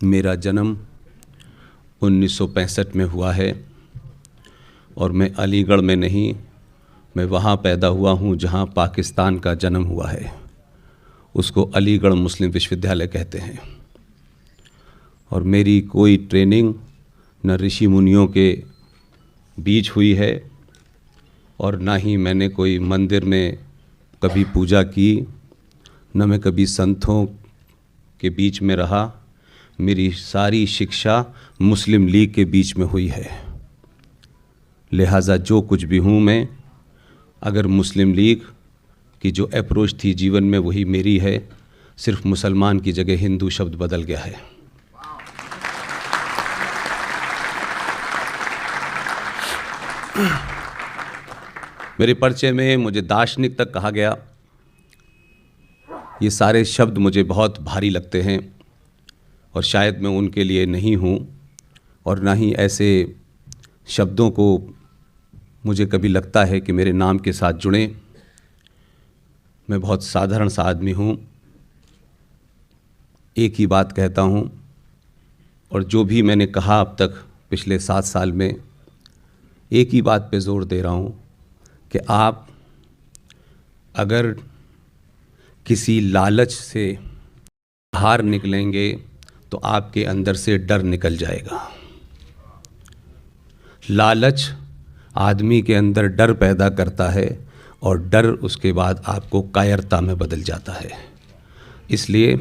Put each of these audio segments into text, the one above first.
मेरा जन्म 1965 में हुआ है और मैं अलीगढ़ में नहीं, मैं वहाँ पैदा हुआ हूँ जहाँ पाकिस्तान का जन्म हुआ है। उसको अलीगढ़ मुस्लिम विश्वविद्यालय कहते हैं। और मेरी कोई ट्रेनिंग न ऋषि मुनियों के बीच हुई है और ना ही मैंने कोई मंदिर में कभी पूजा की, न मैं कभी संतों के बीच में रहा। मेरी सारी शिक्षा मुस्लिम लीग के बीच में हुई है। लिहाजा जो कुछ भी हूँ मैं, अगर मुस्लिम लीग की जो अप्रोच थी जीवन में वही मेरी है। सिर्फ मुसलमान की जगह हिंदू शब्द बदल गया है। मेरे परिचय में मुझे दार्शनिक तक कहा गया। ये सारे शब्द मुझे बहुत भारी लगते हैं और शायद मैं उनके लिए नहीं हूँ और ना ही ऐसे शब्दों को मुझे कभी लगता है कि मेरे नाम के साथ जुड़ें। मैं बहुत साधारण सा आदमी हूँ, एक ही बात कहता हूँ और जो भी मैंने कहा अब तक पिछले 7 साल में, एक ही बात पे जोर दे रहा हूँ कि आप अगर किसी लालच से बाहर निकलेंगे तो आपके अंदर से डर निकल जाएगा। लालच आदमी के अंदर डर पैदा करता है और डर उसके बाद आपको कायरता में बदल जाता है। इसलिए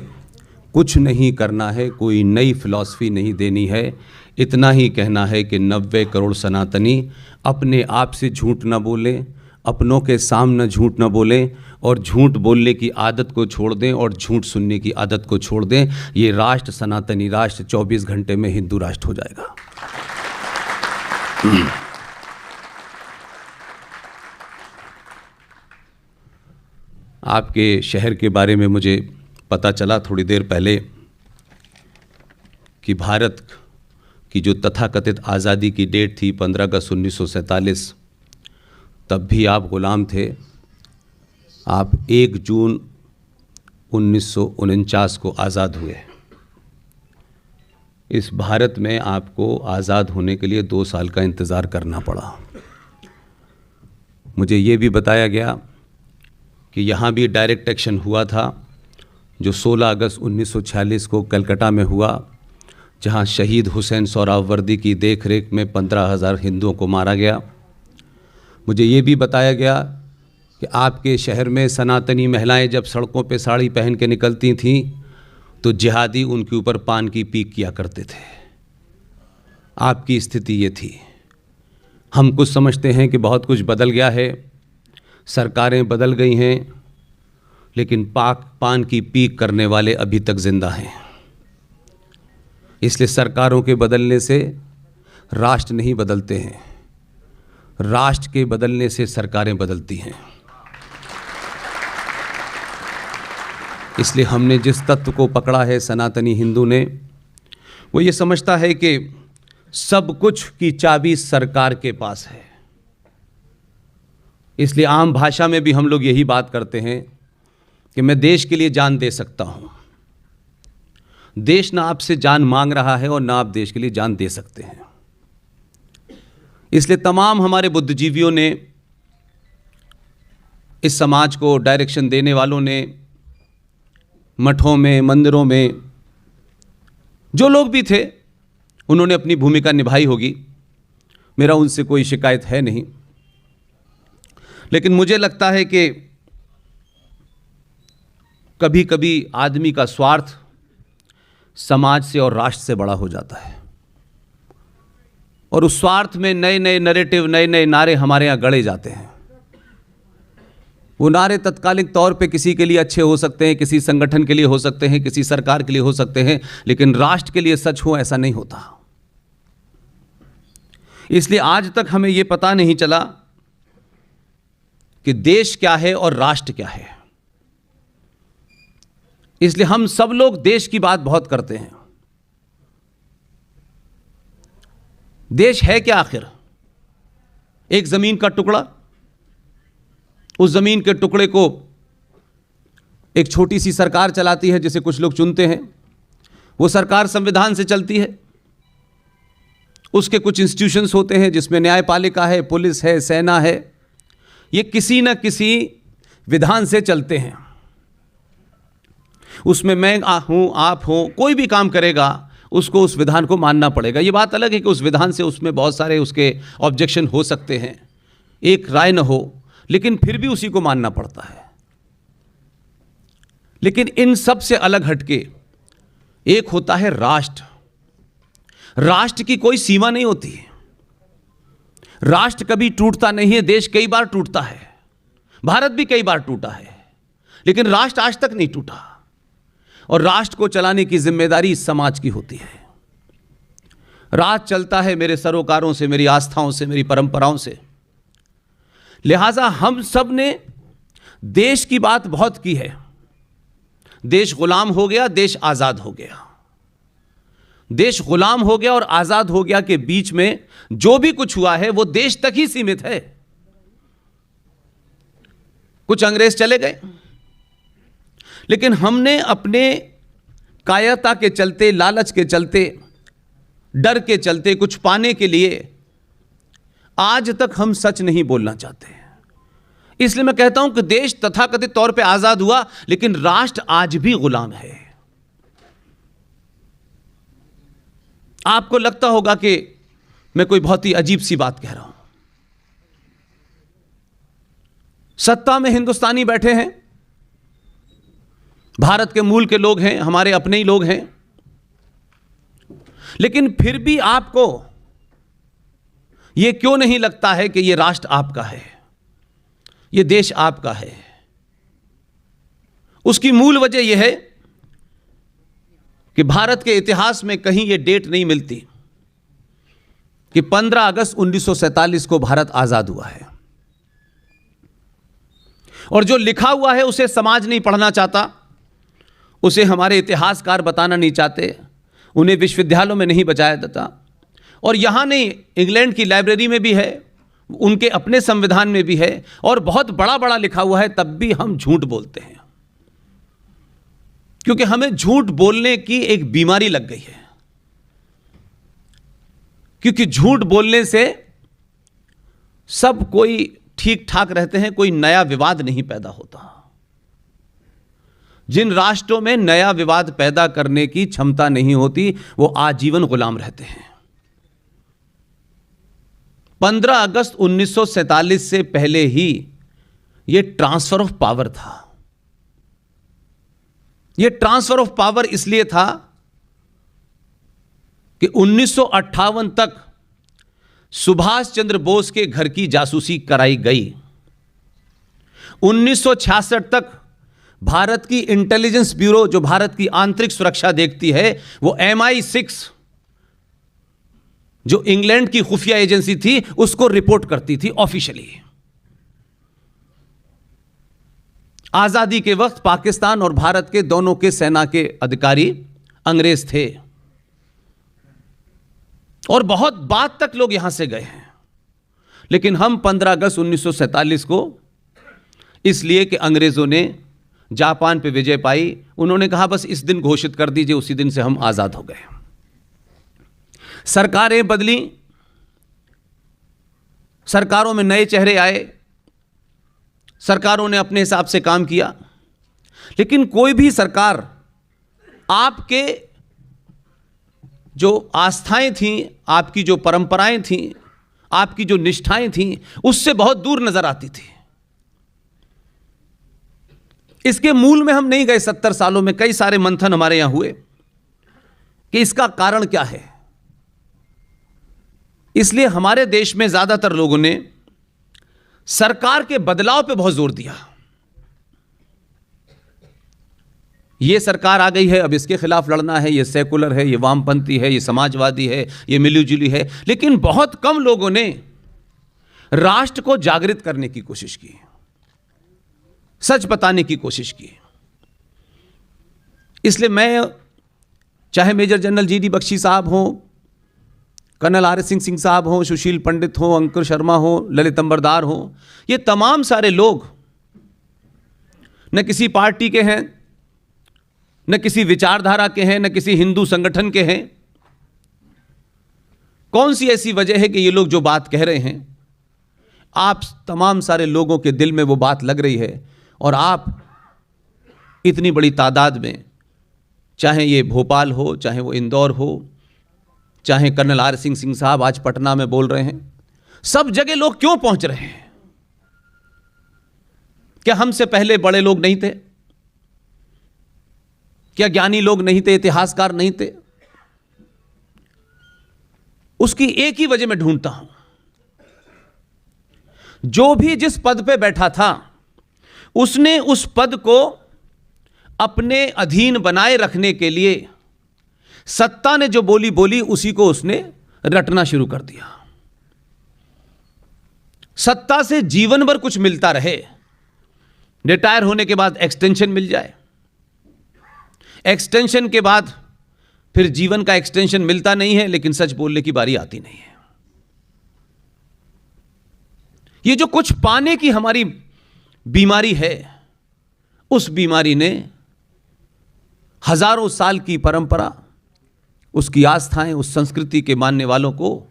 कुछ नहीं करना है, कोई नई फिलॉसफी नहीं देनी है। इतना ही कहना है कि 90 करोड़ सनातनी अपने आप से झूठ न बोलें, अपनों के सामने झूठ न बोलें और झूठ बोलने की आदत को छोड़ दें और झूठ सुनने की आदत को छोड़ दें। ये राष्ट्र, सनातनी राष्ट्र 24 घंटे में हिंदू राष्ट्र हो जाएगा। आपके शहर के बारे में मुझे पता चला थोड़ी देर पहले कि भारत की जो तथाकथित आज़ादी की डेट थी 15 अगस्त 1947, तब भी आप गुलाम थे। आप 1 जून 1949 को आज़ाद हुए। इस भारत में आपको आज़ाद होने के लिए 2 साल का इंतज़ार करना पड़ा। मुझे ये भी बताया गया कि यहाँ भी डायरेक्ट एक्शन हुआ था जो 16 अगस्त 1946 को कलकत्ता में हुआ, जहाँ शहीद हुसैन सोहरावर्दी की देखरेख में 15,000 हिंदुओं को मारा गया। मुझे ये भी बताया गया कि आपके शहर में सनातनी महिलाएं जब सड़कों पे साड़ी पहन के निकलती थीं तो जिहादी उनके ऊपर पान की पीक किया करते थे। आपकी स्थिति ये थी। हम कुछ समझते हैं कि बहुत कुछ बदल गया है, सरकारें बदल गई हैं, लेकिन पान की पीक करने वाले अभी तक जिंदा हैं। इसलिए सरकारों के बदलने से राष्ट्र नहीं बदलते हैं, राष्ट्र के बदलने से सरकारें बदलती हैं। इसलिए हमने जिस तत्व को पकड़ा है सनातनी हिंदू ने, वो ये समझता है कि सब कुछ की चाबी सरकार के पास है। इसलिए आम भाषा में भी हम लोग यही बात करते हैं कि मैं देश के लिए जान दे सकता हूं। देश ना आपसे जान मांग रहा है और ना आप देश के लिए जान दे सकते हैं। इसलिए तमाम हमारे बुद्धिजीवियों ने, इस समाज को डायरेक्शन देने वालों ने, मठों में, मंदिरों में जो लोग भी थे, उन्होंने अपनी भूमिका निभाई होगी। मेरा उनसे कोई शिकायत है नहीं। लेकिन मुझे लगता है कि कभी कभी आदमी का स्वार्थ समाज से और राष्ट्र से बड़ा हो जाता है और उस स्वार्थ में नए नए नैरेटिव, नए नए नारे हमारे यहाँ गढ़े जाते हैं। वो नारे तत्कालिक तौर पे किसी के लिए अच्छे हो सकते हैं, किसी संगठन के लिए हो सकते हैं, किसी सरकार के लिए हो सकते हैं, लेकिन राष्ट्र के लिए सच हो ऐसा नहीं होता। इसलिए आज तक हमें ये पता नहीं चला कि देश क्या है और राष्ट्र क्या है। इसलिए हम सब लोग देश की बात बहुत करते हैं। देश है क्या आखिर? एक जमीन का टुकड़ा। उस जमीन के टुकड़े को एक छोटी सी सरकार चलाती है जिसे कुछ लोग चुनते हैं। वो सरकार संविधान से चलती है, उसके कुछ इंस्टीट्यूशंस होते हैं जिसमें न्यायपालिका है, पुलिस है, सेना है, ये किसी न किसी विधान से चलते हैं। उसमें मैं हूं, आप हो, कोई भी काम करेगा उसको उस विधान को मानना पड़ेगा। ये बात अलग है कि उस विधान से उसमें बहुत सारे उसके ऑब्जेक्शन हो सकते हैं, एक राय न हो, लेकिन फिर भी उसी को मानना पड़ता है। लेकिन इन सब से अलग हटके एक होता है राष्ट्र। राष्ट्र की कोई सीमा नहीं होती है, राष्ट्र कभी टूटता नहीं है। देश कई बार टूटता है, भारत भी कई बार टूटा है, लेकिन राष्ट्र आज तक नहीं टूटा। और राष्ट्र को चलाने की जिम्मेदारी इस समाज की होती है। राज चलता है मेरे सरोकारों से, मेरी आस्थाओं से, मेरी परंपराओं से। लिहाजा हम सब ने देश की बात बहुत की है। देश गुलाम हो गया, देश आजाद हो गया। देश गुलाम हो गया और आजाद हो गया के बीच में जो भी कुछ हुआ है वो देश तक ही सीमित है। कुछ अंग्रेज चले गए, लेकिन हमने अपने कायरता के चलते, लालच के चलते, डर के चलते, कुछ पाने के लिए आज तक हम सच नहीं बोलना चाहते। इसलिए मैं कहता हूं कि देश तथाकथित तौर पे आजाद हुआ, लेकिन राष्ट्र आज भी गुलाम है। आपको लगता होगा कि मैं कोई बहुत ही अजीब सी बात कह रहा हूं। सत्ता में हिंदुस्तानी बैठे हैं, भारत के मूल के लोग हैं, हमारे अपने ही लोग हैं, लेकिन फिर भी आपको यह क्यों नहीं लगता है कि यह राष्ट्र आपका है, यह देश आपका है? उसकी मूल वजह यह है कि भारत के इतिहास में कहीं यह डेट नहीं मिलती कि 15 अगस्त 1947 को भारत आजाद हुआ है। और जो लिखा हुआ है उसे समाज नहीं पढ़ना चाहता, उसे हमारे इतिहासकार बताना नहीं चाहते, उन्हें विश्वविद्यालयों में नहीं बचाया जाता। और यहां नहीं, इंग्लैंड की लाइब्रेरी में भी है, उनके अपने संविधान में भी है, और बहुत बड़ा बड़ा लिखा हुआ है, तब भी हम झूठ बोलते हैं, क्योंकि हमें झूठ बोलने की एक बीमारी लग गई है। क्योंकि झूठ बोलने से सब कोई ठीक ठाक रहते हैं, कोई नया विवाद नहीं पैदा होता। जिन राष्ट्रों में नया विवाद पैदा करने की क्षमता नहीं होती, वो आजीवन गुलाम रहते हैं। 15 अगस्त 1947 से पहले ही यह ट्रांसफर ऑफ पावर था। यह ट्रांसफर ऑफ पावर इसलिए था कि 1958 तक सुभाष चंद्र बोस के घर की जासूसी कराई गई। 1966 तक भारत की इंटेलिजेंस ब्यूरो, जो भारत की आंतरिक सुरक्षा देखती है, वो MI6, जो इंग्लैंड की खुफिया एजेंसी थी, उसको रिपोर्ट करती थी ऑफिशियली। आजादी के वक्त पाकिस्तान और भारत के दोनों के सेना के अधिकारी अंग्रेज थे, और बहुत बाद तक लोग यहां से गए हैं। लेकिन हम 15 अगस्त 1947 को, इसलिए कि अंग्रेजों ने जापान पे विजय पाई, उन्होंने कहा बस इस दिन घोषित कर दीजिए, उसी दिन से हम आजाद हो गए। सरकारें बदली, सरकारों में नए चेहरे आए, सरकारों ने अपने हिसाब से काम किया, लेकिन कोई भी सरकार आपके जो आस्थाएं थीं, आपकी जो परंपराएं थीं, आपकी जो निष्ठाएं थीं, उससे बहुत दूर नजर आती थी। इसके मूल में हम नहीं गए। 70 सालों में कई सारे मंथन हमारे यहां हुए कि इसका कारण क्या है। इसलिए हमारे देश में ज्यादातर लोगों ने सरकार के बदलाव पे बहुत जोर दिया। ये सरकार आ गई है, अब इसके खिलाफ लड़ना है, ये सेकुलर है, ये वामपंथी है, ये समाजवादी है, ये मिलीजुली है। लेकिन बहुत कम लोगों ने राष्ट्र को जागृत करने की कोशिश की, सच बताने की कोशिश की। इसलिए मैं, चाहे मेजर जनरल GD बख्शी साहब हो, कर्नल RS सिंह साहब हो, सुशील पंडित हो, अंकुर शर्मा हो, ललित अंबरदार हो, ये तमाम सारे लोग न किसी पार्टी के हैं, न किसी विचारधारा के हैं, न किसी हिंदू संगठन के हैं। कौन सी ऐसी वजह है कि ये लोग जो बात कह रहे हैं, आप तमाम सारे लोगों के दिल में वो बात लग रही है, और आप इतनी बड़ी तादाद में, चाहे ये भोपाल हो, चाहे वो इंदौर हो, चाहे कर्नल आर सिंह साहब आज पटना में बोल रहे हैं, सब जगह लोग क्यों पहुंच रहे हैं? क्या हमसे पहले बड़े लोग नहीं थे? क्या ज्ञानी लोग नहीं थे, इतिहासकार नहीं थे? उसकी एक ही वजह मैं ढूंढता हूं, जो भी जिस पद पे बैठा था उसने उस पद को अपने अधीन बनाए रखने के लिए सत्ता ने जो बोली बोली उसी को उसने रटना शुरू कर दिया। सत्ता से जीवन भर कुछ मिलता रहे, रिटायर होने के बाद एक्सटेंशन मिल जाए, एक्सटेंशन के बाद फिर जीवन का एक्सटेंशन मिलता नहीं है, लेकिन सच बोलने की बारी आती नहीं है। ये जो कुछ पाने की हमारी बीमारी है, उस बीमारी ने हजारों साल की परंपरा, उसकी आस्थाएं, उस संस्कृति के मानने वालों को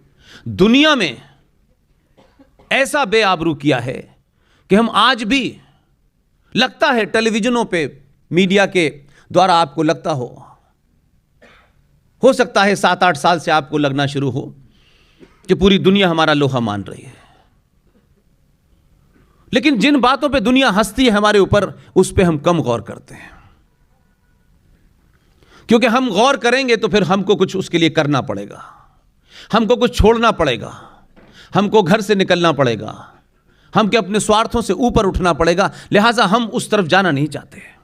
दुनिया में ऐसा बेआबरू किया है कि हम आज भी, लगता है टेलीविजनों पे, मीडिया के द्वारा आपको लगता हो सकता है 7-8 साल से आपको लगना शुरू हो कि पूरी दुनिया हमारा लोहा मान रही है, लेकिन जिन बातों पे दुनिया हंसती है हमारे ऊपर, उस पे हम कम गौर करते हैं, क्योंकि हम गौर करेंगे तो फिर हमको कुछ उसके लिए करना पड़ेगा, हमको कुछ छोड़ना पड़ेगा, हमको घर से निकलना पड़ेगा, हमको अपने स्वार्थों से ऊपर उठना पड़ेगा। लिहाजा हम उस तरफ जाना नहीं चाहते।